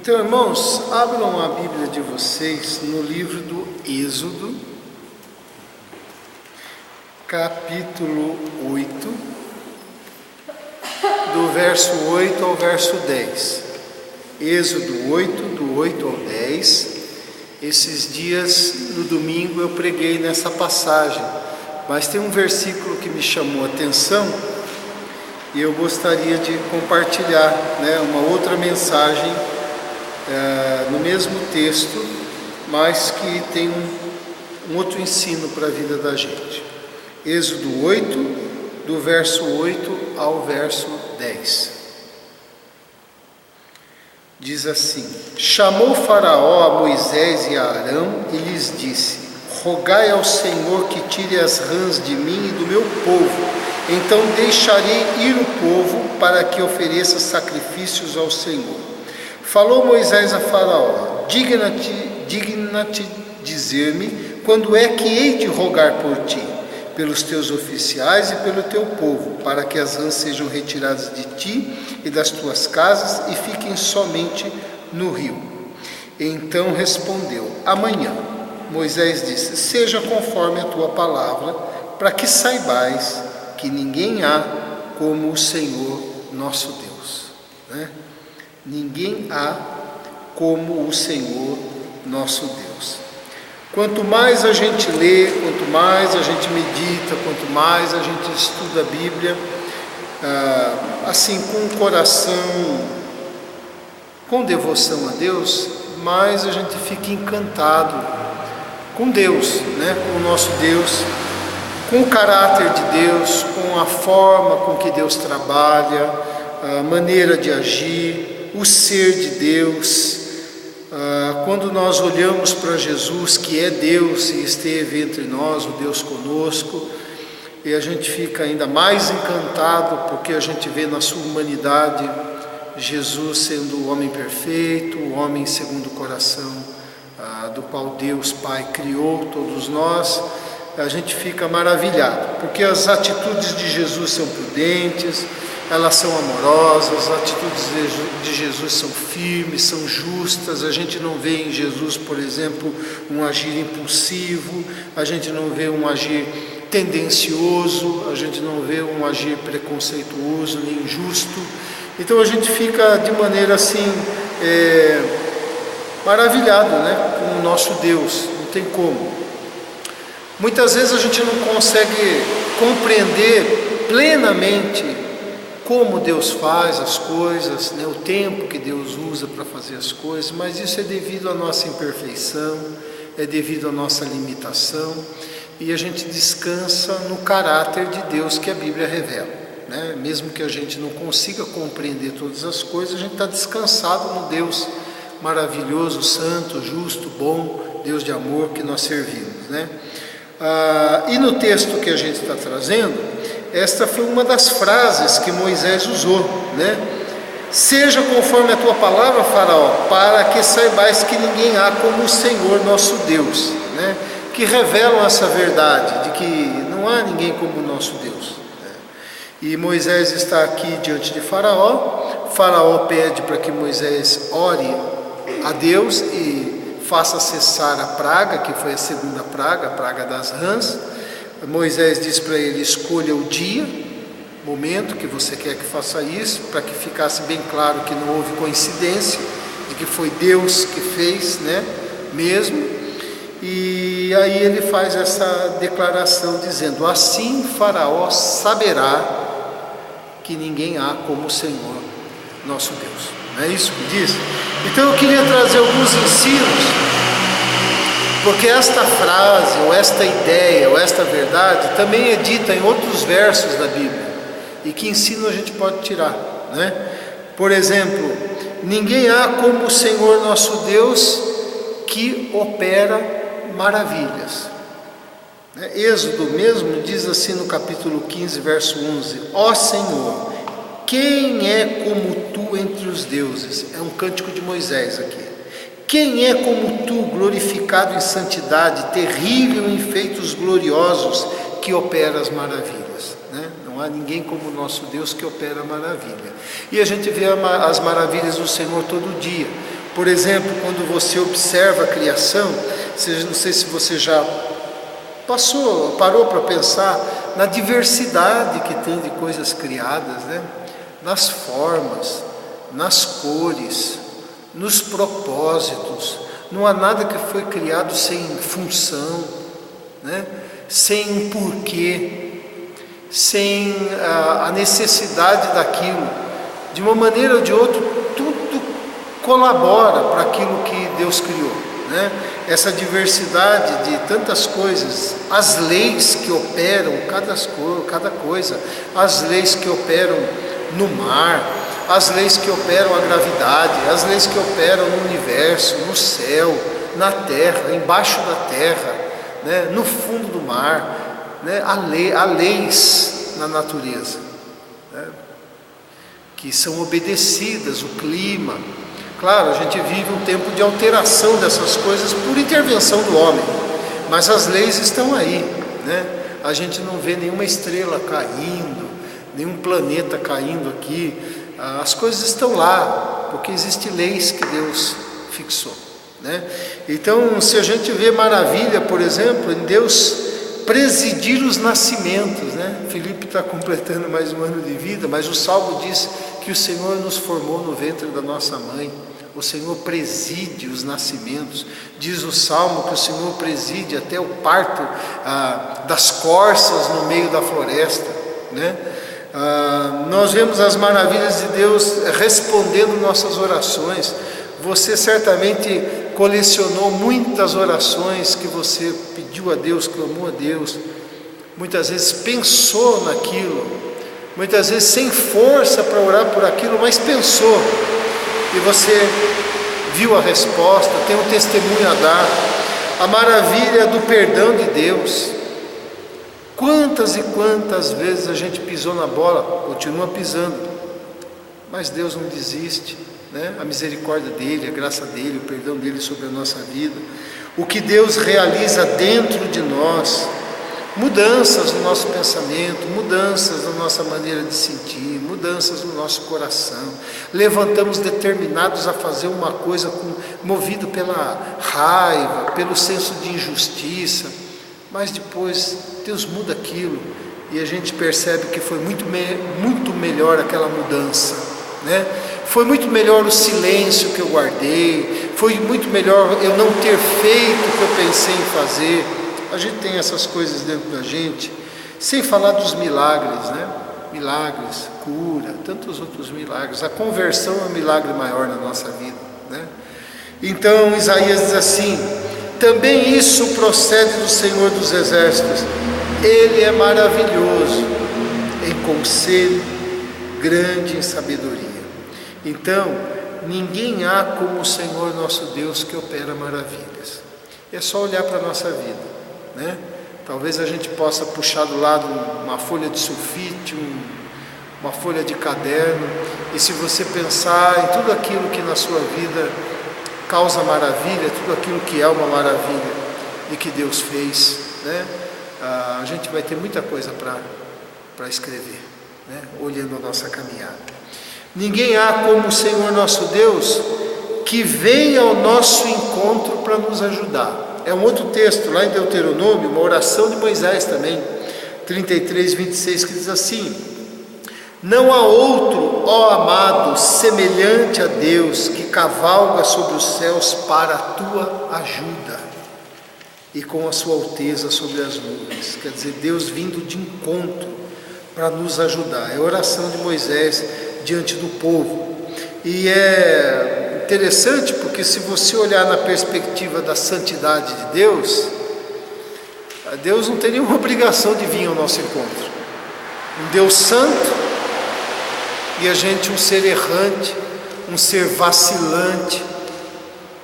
Então, irmãos, abram a Bíblia de vocês no livro do Êxodo, capítulo 8, do verso 8 ao verso 10. Êxodo 8, do 8 ao 10. Esses dias, no domingo, eu preguei nessa passagem, mas tem um versículo que me chamou a atenção e eu gostaria de compartilhar, uma outra mensagem no mesmo texto, mas que tem um outro ensino para a vida da gente. Êxodo 8, do verso 8 ao verso 10. Diz assim: Chamou Faraó a Moisés e a Arão e lhes disse: Rogai ao Senhor que tire as rãs de mim e do meu povo, então deixarei ir o povo para que ofereça sacrifícios ao Senhor. Falou Moisés a Faraó: Digna-te dizer-me quando é que hei de rogar por ti, pelos teus oficiais e pelo teu povo, para que as rãs sejam retiradas de ti e das tuas casas e fiquem somente no rio. Então respondeu: Amanhã. Moisés disse: Seja conforme a tua palavra, para que saibais que ninguém há como o Senhor nosso Deus. Ninguém há como o Senhor nosso Deus. Quanto mais a gente lê, quanto mais a gente medita, quanto mais a gente estuda a Bíblia, assim com o coração, com devoção a Deus, mais a gente fica encantado com Deus, com o nosso Deus, com o caráter de Deus, com a forma com que Deus trabalha, a maneira de agir, o ser de Deus. Quando nós olhamos para Jesus, que é Deus e esteve entre nós, o Deus conosco, e a gente fica ainda mais encantado porque a gente vê na sua humanidade Jesus sendo o homem perfeito, o homem segundo o coração do qual Deus Pai criou todos nós. A gente fica maravilhado, porque as atitudes de Jesus são prudentes, elas são amorosas, as atitudes de Jesus são firmes, são justas. A gente não vê em Jesus, por exemplo, um agir impulsivo, a gente não vê um agir tendencioso, a gente não vê um agir preconceituoso nem injusto. Então a gente fica de maneira assim, maravilhado com o nosso Deus, não tem como. Muitas vezes a gente não consegue compreender plenamente como Deus faz as coisas, o tempo que Deus usa para fazer as coisas, mas isso é devido à nossa imperfeição, é devido à nossa limitação, e a gente descansa no caráter de Deus que a Bíblia revela. Mesmo que a gente não consiga compreender todas as coisas, a gente está descansado no Deus maravilhoso, santo, justo, bom, Deus de amor que nós servimos. E no texto que a gente está trazendo, esta foi uma das frases que Moisés usou, Seja conforme a tua palavra, Faraó, para que saibais que ninguém há como o Senhor nosso Deus, que revelam essa verdade de que não há ninguém como o nosso Deus. E Moisés está aqui diante de Faraó. Faraó pede para que Moisés ore a Deus e faça cessar a praga, que foi a segunda praga, a praga das rãs. Moisés diz para ele: escolha o dia, momento que você quer que faça isso, para que ficasse bem claro que não houve coincidência, de que foi Deus que fez, mesmo. E aí ele faz essa declaração dizendo: assim Faraó saberá que ninguém há como o Senhor nosso Deus. Não é isso que diz? Então eu queria trazer alguns ensinos, porque esta frase, ou esta ideia, ou esta verdade também é dita em outros versos da Bíblia. E que ensino a gente pode tirar, Por exemplo, ninguém há como o Senhor nosso Deus que opera maravilhas. Êxodo mesmo diz assim no capítulo 15, verso 11: Ó Senhor, quem é como tu entre os deuses? É um cântico de Moisés aqui. Quem é como tu, glorificado em santidade, terrível em feitos gloriosos, que opera as maravilhas? Não há ninguém como o nosso Deus que opera a maravilha. E a gente vê as maravilhas do Senhor todo dia. Por exemplo, quando você observa a criação, não sei se você já parou para pensar na diversidade que tem de coisas criadas, né? Nas formas, nas cores, nos propósitos. Não há nada que foi criado sem função, né? Sem um porquê, sem a necessidade daquilo. De uma maneira ou de outra, tudo colabora para aquilo que Deus criou, né? Essa diversidade de tantas coisas, as leis que operam cada coisa, as leis que operam no mar, as leis que operam a gravidade, as leis que operam no universo, no céu, na terra, embaixo da terra, né? No fundo do mar, né? Há leis na natureza, né? Que são obedecidas, o clima. Claro, a gente vive um tempo de alteração dessas coisas por intervenção do homem, mas as leis estão aí, né? A gente não vê nenhuma estrela caindo, nenhum planeta caindo aqui. As coisas estão lá, porque existem leis que Deus fixou, né? Então, se a gente vê maravilha, por exemplo, em Deus presidir os nascimentos, né? Filipe está completando mais um ano de vida, mas o Salmo diz que o Senhor nos formou no ventre da nossa mãe. O Senhor preside os nascimentos. Diz o Salmo que o Senhor preside até o parto das corças no meio da floresta, né? Nós vemos as maravilhas de Deus respondendo nossas orações. Você certamente colecionou muitas orações que você pediu a Deus, clamou a Deus, muitas vezes pensou naquilo, muitas vezes sem força para orar por aquilo, mas pensou, e você viu a resposta, tem um testemunho a dar. A maravilha do perdão de Deus. Quantas e quantas vezes a gente pisou na bola, continua pisando, mas Deus não desiste, né? A misericórdia dele, a graça dele, o perdão dele sobre a nossa vida, o que Deus realiza dentro de nós, mudanças no nosso pensamento, mudanças na nossa maneira de sentir, mudanças no nosso coração. Levantamos determinados a fazer uma coisa movido pela raiva, pelo senso de injustiça, mas depois Deus muda aquilo e a gente percebe que foi muito melhor aquela mudança, né? Foi muito melhor o silêncio que eu guardei, foi muito melhor eu não ter feito o que eu pensei em fazer. A gente tem essas coisas dentro da gente, sem falar dos milagres, né? Milagres, cura, tantos outros milagres. A conversão é um milagre maior na nossa vida, né? Então Isaías diz assim: também isso procede do Senhor dos Exércitos, Ele é maravilhoso em conselho, grande em sabedoria. Então, ninguém há como o Senhor nosso Deus que opera maravilhas. É só olhar para a nossa vida, né? Talvez a gente possa puxar do lado uma folha de sulfite, uma folha de caderno, e se você pensar em tudo aquilo que na sua vida causa maravilha, tudo aquilo que é uma maravilha e que Deus fez, né? A gente vai ter muita coisa para escrever, né? Olhando a nossa caminhada. Ninguém há como o Senhor nosso Deus, que vem ao nosso encontro para nos ajudar. É um outro texto lá em Deuteronômio, uma oração de Moisés também, 33, 26, que diz assim: não há outro, ó amado, semelhante a Deus, que cavalga sobre os céus para a tua ajuda, e com a sua alteza sobre as nuvens. Quer dizer, Deus vindo de encontro para nos ajudar. É a oração de Moisés diante do povo. E é interessante porque se você olhar na perspectiva da santidade de Deus, Deus não tem nenhuma obrigação de vir ao nosso encontro. Um Deus santo, e a gente um ser errante, um ser vacilante,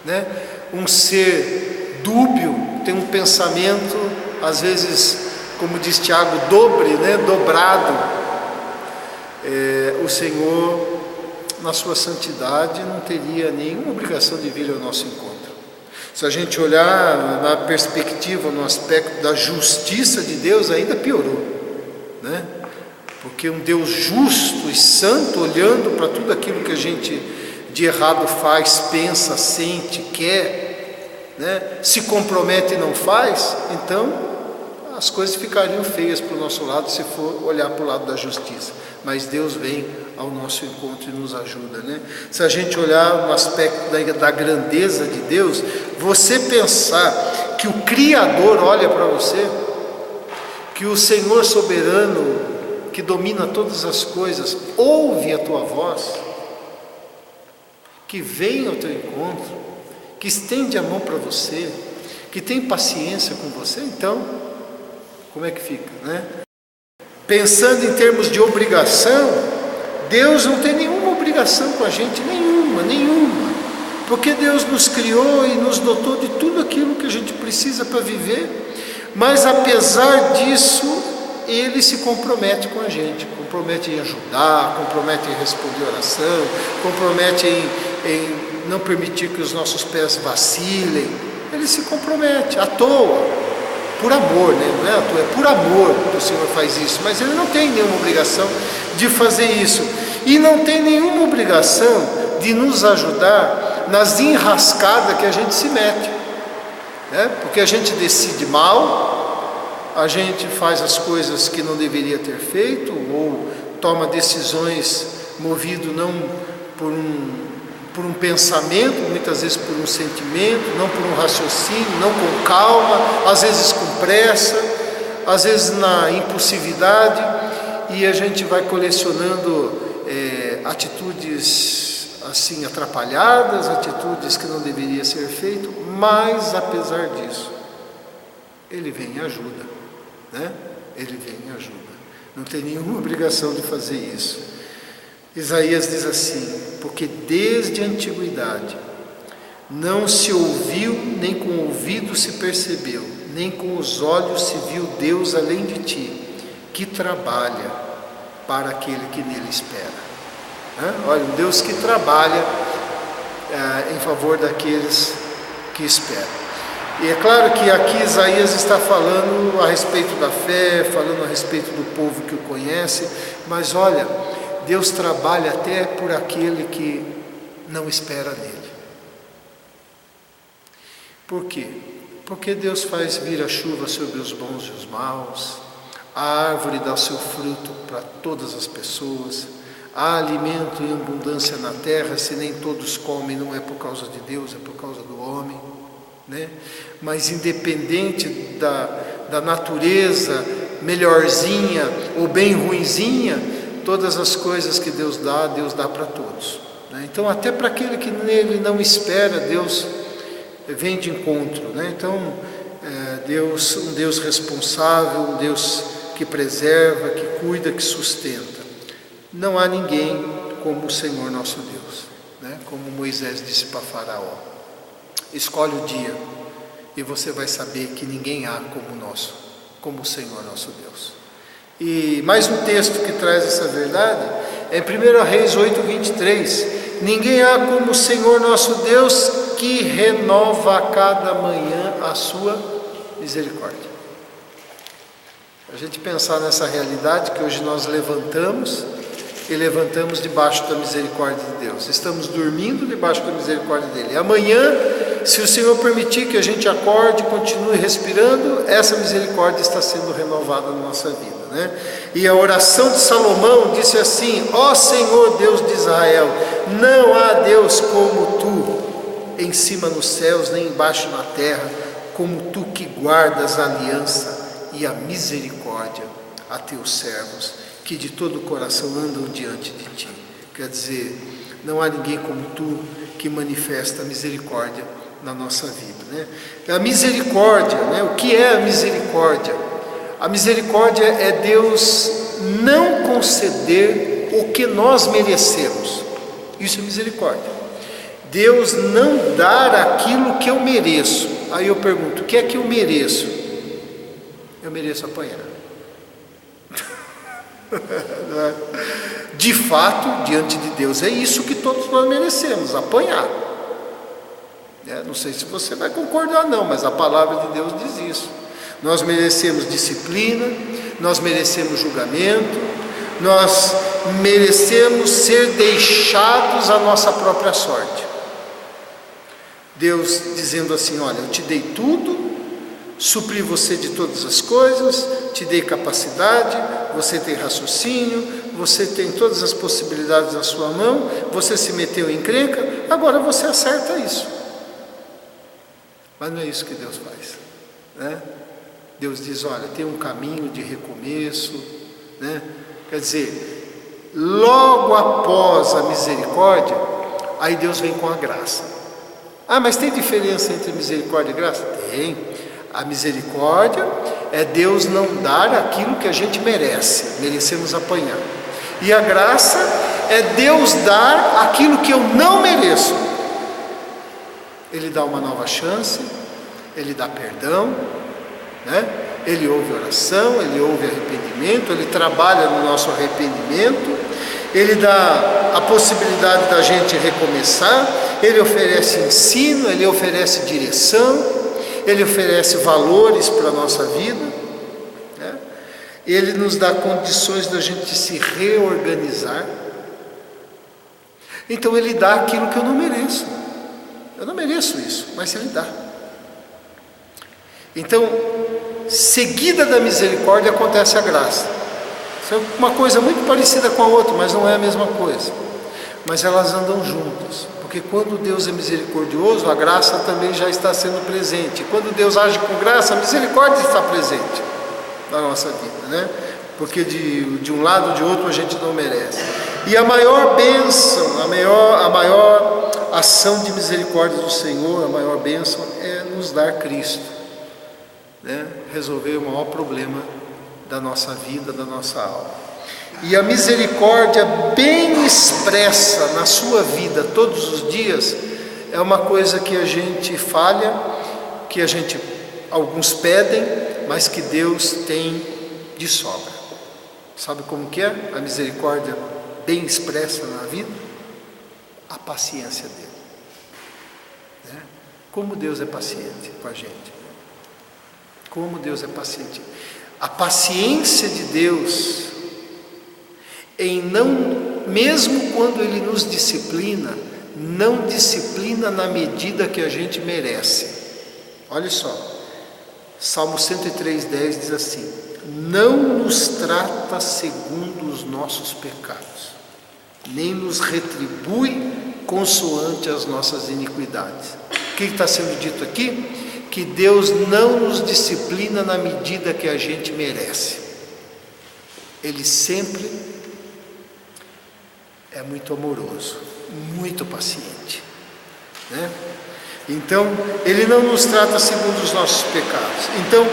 né? Um ser dúbio, tem um pensamento, às vezes, como diz Tiago, dobrado. O Senhor, na sua santidade, não teria nenhuma obrigação de vir ao nosso encontro. Se a gente olhar na perspectiva, no aspecto da justiça de Deus, ainda piorou, né? Porque um Deus justo e santo, olhando para tudo aquilo que a gente de errado faz, pensa, sente, quer, né? Se compromete e não faz, então as coisas ficariam feias para o nosso lado se for olhar para o lado da justiça. Mas Deus vem ao nosso encontro e nos ajuda, né? Se a gente olhar no aspecto da grandeza de Deus, você pensar que o Criador olha para você, que o Senhor soberano, que domina todas as coisas, ouve a tua voz, que vem ao teu encontro, que estende a mão para você, que tem paciência com você, então, como é que fica, né? Pensando em termos de obrigação, Deus não tem nenhuma obrigação com a gente, nenhuma, porque Deus nos criou e nos dotou de tudo aquilo que a gente precisa para viver, mas apesar disso, Ele se compromete com a gente, compromete em ajudar, compromete em responder oração, compromete em não permitir que os nossos pés vacilem. Ele se compromete, à toa, por amor, né? Não é à toa, é por amor que o Senhor faz isso, mas Ele não tem nenhuma obrigação de fazer isso, e não tem nenhuma obrigação de nos ajudar nas enrascadas que a gente se mete, né? Porque a gente decide mal, a gente faz as coisas que não deveria ter feito, ou toma decisões movido não por um pensamento, muitas vezes por um sentimento, não por um raciocínio, não com calma, às vezes com pressa, às vezes na impulsividade, e a gente vai colecionando atitudes assim atrapalhadas, atitudes que não deveria ser feito, mas apesar disso, Ele vem e ajuda, né? Ele vem e ajuda, não tem nenhuma obrigação de fazer isso. Isaías diz assim: porque desde a antiguidade não se ouviu, nem com o ouvido se percebeu, nem com os olhos se viu Deus além de ti, que trabalha para aquele que nele espera. Olha, um Deus que trabalha em favor daqueles que esperam. E é claro que aqui Isaías está falando a respeito da fé, falando a respeito do povo que o conhece, mas olha, Deus trabalha até por aquele que não espera nele. Por quê? Porque Deus faz vir a chuva sobre os bons e os maus, a árvore dá o seu fruto para todas as pessoas, há alimento em abundância na terra, se nem todos comem, não é por causa de Deus, é por causa do homem, né? Mas independente da natureza melhorzinha ou bem ruinzinha, todas as coisas que Deus dá para todos, né? Então até para aquele que nele não espera, Deus vem de encontro, né? Então um Deus responsável, um Deus que preserva, que cuida, que sustenta. Não há ninguém como o Senhor nosso Deus, né? Como Moisés disse para Faraó: escolhe o dia e você vai saber que ninguém há como o Senhor nosso Deus. E mais um texto que traz essa verdade é 1 Reis 8:23. Ninguém há como o Senhor nosso Deus, que renova a cada manhã a sua misericórdia. A gente pensar nessa realidade que hoje nós levantamos debaixo da misericórdia de Deus. Estamos dormindo debaixo da misericórdia dele. E amanhã, se o Senhor permitir que a gente acorde e continue respirando, essa misericórdia está sendo renovada na nossa vida, né? E a oração de Salomão disse assim: ó Senhor Deus de Israel, não há Deus como tu, em cima nos céus, nem embaixo na terra, como tu que guardas a aliança e a misericórdia a teus servos, que de todo o coração andam diante de ti. Quer dizer, não há ninguém como tu que manifesta a misericórdia na nossa vida, né? A misericórdia, né? O que é a misericórdia? A misericórdia é Deus não conceder o que nós merecemos. Isso é misericórdia. Deus não dar aquilo que eu mereço. Aí eu pergunto: o que é que eu mereço? Eu mereço apanhar. De fato, diante de Deus, é isso que todos nós merecemos: apanhar. Não sei se você vai concordar não, mas a palavra de Deus diz isso. Nós merecemos disciplina, nós merecemos julgamento, nós merecemos ser deixados à nossa própria sorte. Deus dizendo assim: olha, eu te dei tudo, supri você de todas as coisas, te dei capacidade, você tem raciocínio, você tem todas as possibilidades na sua mão, você se meteu em encrenca, agora você acerta isso. Mas não é isso que Deus faz, né? Deus diz: olha, tem um caminho de recomeço, né? Quer dizer, logo após a misericórdia, aí Deus vem com a graça. Ah, mas tem diferença entre misericórdia e graça? Tem. A misericórdia é Deus não dar aquilo que a gente merece, merecemos apanhar. E a graça é Deus dar aquilo que eu não mereço. Ele dá uma nova chance, Ele dá perdão, né? Ele ouve oração, Ele ouve arrependimento, Ele trabalha no nosso arrependimento, Ele dá a possibilidade da gente recomeçar, Ele oferece ensino, Ele oferece direção, Ele oferece valores para a nossa vida, né? Ele nos dá condições da gente se reorganizar. Então Ele dá aquilo que eu não mereço. Eu não mereço isso, mas Ele dá. Então, seguida da misericórdia acontece a graça. Isso é uma coisa muito parecida com a outra, mas não é a mesma coisa. Mas elas andam juntas, porque quando Deus é misericordioso, a graça também já está sendo presente. Quando Deus age com graça, a misericórdia está presente na nossa vida, né? Porque de um lado ou de outro a gente não merece. E a maior bênção, a maior ação de misericórdia do Senhor, a maior bênção é nos dar Cristo, né? Resolver o maior problema da nossa vida, da nossa alma. E a misericórdia bem expressa na sua vida todos os dias é uma coisa que a gente falha, que alguns pedem, mas que Deus tem de sobra. Sabe como que é a misericórdia bem expressa na vida? A paciência dele, né? Como Deus é paciente com a gente. Como Deus é paciente. A paciência de Deus em não, mesmo quando Ele nos disciplina, não disciplina na medida que a gente merece. Olha só, Salmo 103:10 diz assim: não nos trata segundo os nossos pecados, nem nos retribui consoante as nossas iniquidades. O que está sendo dito aqui? Que Deus não nos disciplina na medida que a gente merece. Ele sempre é muito amoroso, muito paciente, né? Então, Ele não nos trata segundo os nossos pecados. Então,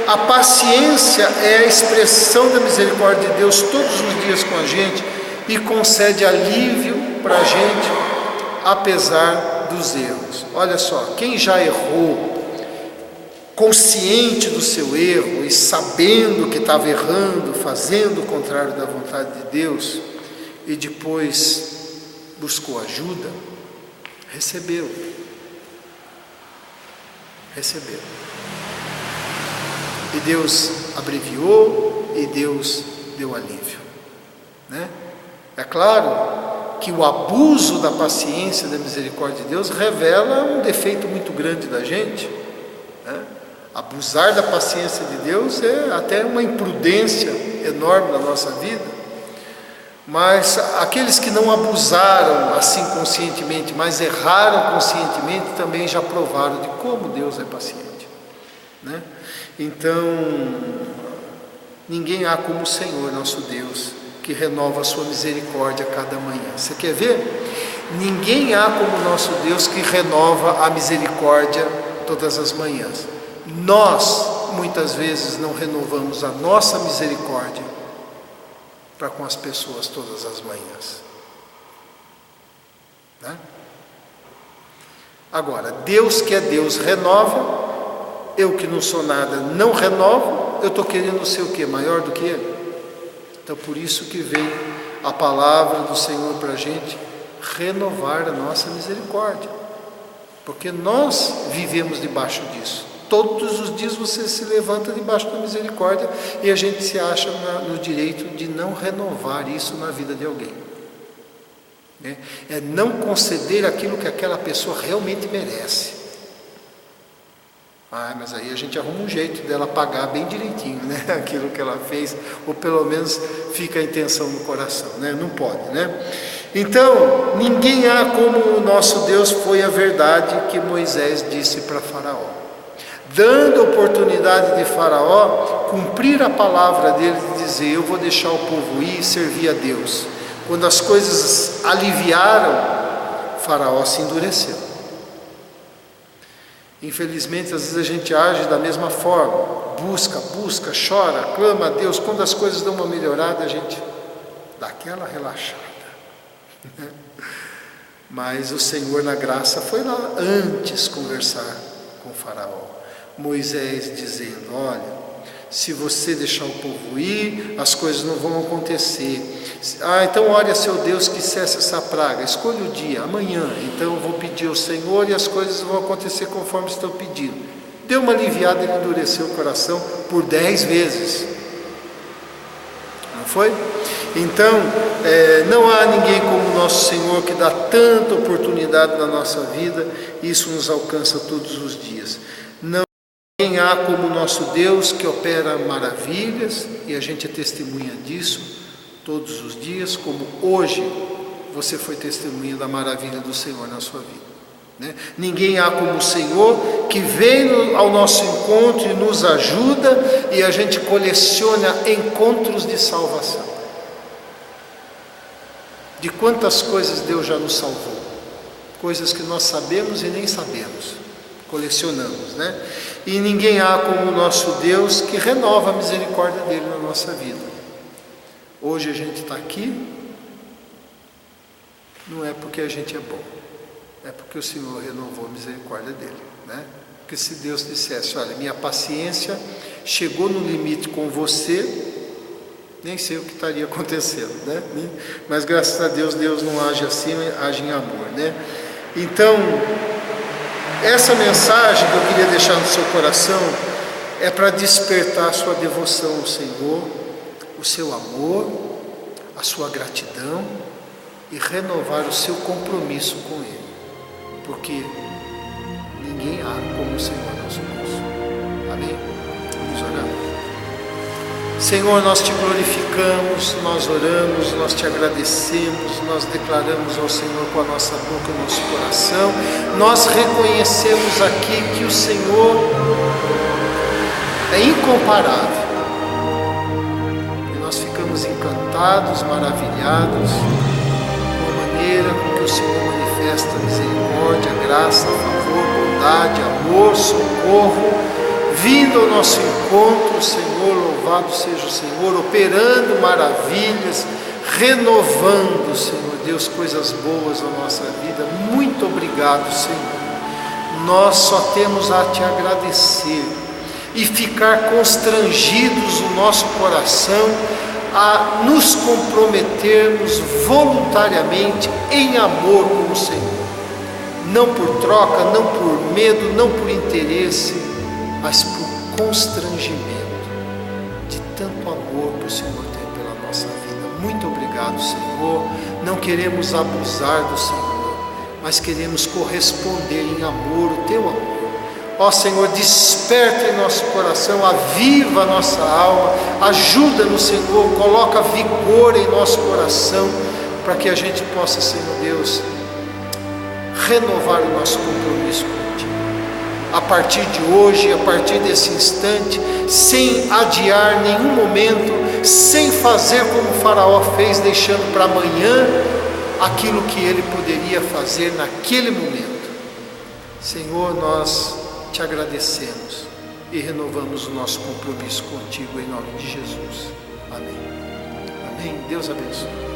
a paciência é a expressão da misericórdia de Deus todos os dias com a gente e concede alívio para a gente, apesar dos erros. Olha só, quem já errou, consciente do seu erro e sabendo que estava errando, fazendo o contrário da vontade de Deus, e depois buscou ajuda, recebeu. E Deus abreviou e Deus deu alívio, né? É claro que o abuso da paciência e da misericórdia de Deus revela um defeito muito grande da gente, né? Abusar da paciência de Deus é até uma imprudência enorme na nossa vida. Mas aqueles que não abusaram assim conscientemente, mas erraram conscientemente, também já provaram de como Deus é paciente, né? Então, ninguém há como o Senhor nosso Deus, que renova a sua misericórdia a cada manhã. Você quer ver? Ninguém há como o nosso Deus que renova a misericórdia todas as manhãs. Nós, muitas vezes, não renovamos a nossa misericórdia para com as pessoas todas as manhãs, né? Agora, Deus que é Deus renova, eu que não sou nada não renovo, eu estou querendo ser o quê? Maior do que Ele? Então por isso que vem a palavra do Senhor para a gente renovar a nossa misericórdia, porque nós vivemos debaixo disso, Todos os dias você se levanta debaixo da misericórdia e a gente se acha no direito de não renovar isso na vida de alguém. É não conceder aquilo que aquela pessoa realmente merece. Mas aí a gente arruma um jeito dela pagar bem direitinho, né? Aquilo que ela fez, ou pelo menos fica a intenção no coração, né? Não pode, né? Então, ninguém há como o nosso Deus, foi a verdade que Moisés disse para Faraó, dando oportunidade de Faraó cumprir a palavra dele de dizer: eu vou deixar o povo ir e servir a Deus. Quando as coisas aliviaram, Faraó se endureceu. Infelizmente, às vezes a gente age da mesma forma, busca, chora, clama a Deus. Quando as coisas dão uma melhorada, a gente dá aquela relaxada. Mas o Senhor, na graça, foi lá antes conversar com o Faraó. Moisés dizendo: olha, se você deixar o povo ir, as coisas não vão acontecer. Então ore a seu Deus que cesse essa praga. Escolha o dia, amanhã. Então eu vou pedir ao Senhor e as coisas vão acontecer conforme estão pedindo. Deu uma aliviada, ele endureceu o coração por 10 vezes. Não foi? Então, não há ninguém como o nosso Senhor, que dá tanta oportunidade na nossa vida. Isso nos alcança todos os dias. Ninguém há como o nosso Deus, que opera maravilhas, e a gente é testemunha disso todos os dias, como hoje você foi testemunha da maravilha do Senhor na sua vida, né? Ninguém há como o Senhor, que vem ao nosso encontro e nos ajuda, e a gente coleciona encontros de salvação. De quantas coisas Deus já nos salvou, coisas que nós sabemos e nem sabemos, colecionamos, né? E ninguém há como o nosso Deus, que renova a misericórdia dele na nossa vida. Hoje a gente está aqui, não é porque a gente é bom, é porque o Senhor renovou a misericórdia dele, né? Porque se Deus dissesse: olha, minha paciência chegou no limite com você, nem sei o que estaria acontecendo, né? Mas graças a Deus, Deus não age assim, age em amor, né? Então, essa mensagem que eu queria deixar no seu coração é para despertar a sua devoção ao Senhor, o seu amor, a sua gratidão, e renovar o seu compromisso com Ele, porque ninguém há como o Senhor nosso Deus. Amém? Vamos orar. Senhor, nós te glorificamos, nós oramos, nós te agradecemos, nós declaramos ao Senhor com a nossa boca, o nosso coração, nós reconhecemos aqui que o Senhor é incomparável. Ficamos encantados, maravilhados com a maneira com que o Senhor manifesta misericórdia, graça, favor, bondade, amor, socorro, vindo ao nosso encontro, Senhor, louvado seja o Senhor, operando maravilhas, renovando, Senhor Deus, coisas boas na nossa vida. Muito obrigado, Senhor. Nós só temos a te agradecer e ficar constrangidos no nosso coração a nos comprometermos voluntariamente em amor com o Senhor, não por troca, não por medo, não por interesse, mas por constrangimento de tanto amor que o Senhor tem pela nossa vida. Muito obrigado, Senhor. Não queremos abusar do Senhor, mas queremos corresponder em amor o teu amor. Ó Senhor, desperta em nosso coração, aviva a nossa alma, ajuda-nos, Senhor, coloca vigor em nosso coração, para que a gente possa, Senhor Deus, renovar o nosso compromisso contigo. A partir de hoje, a partir desse instante, sem adiar nenhum momento, sem fazer como o Faraó fez, deixando para amanhã aquilo que ele poderia fazer naquele momento. Senhor, nós te agradecemos e renovamos o nosso compromisso contigo em nome de Jesus. Amém. Amém. Deus abençoe.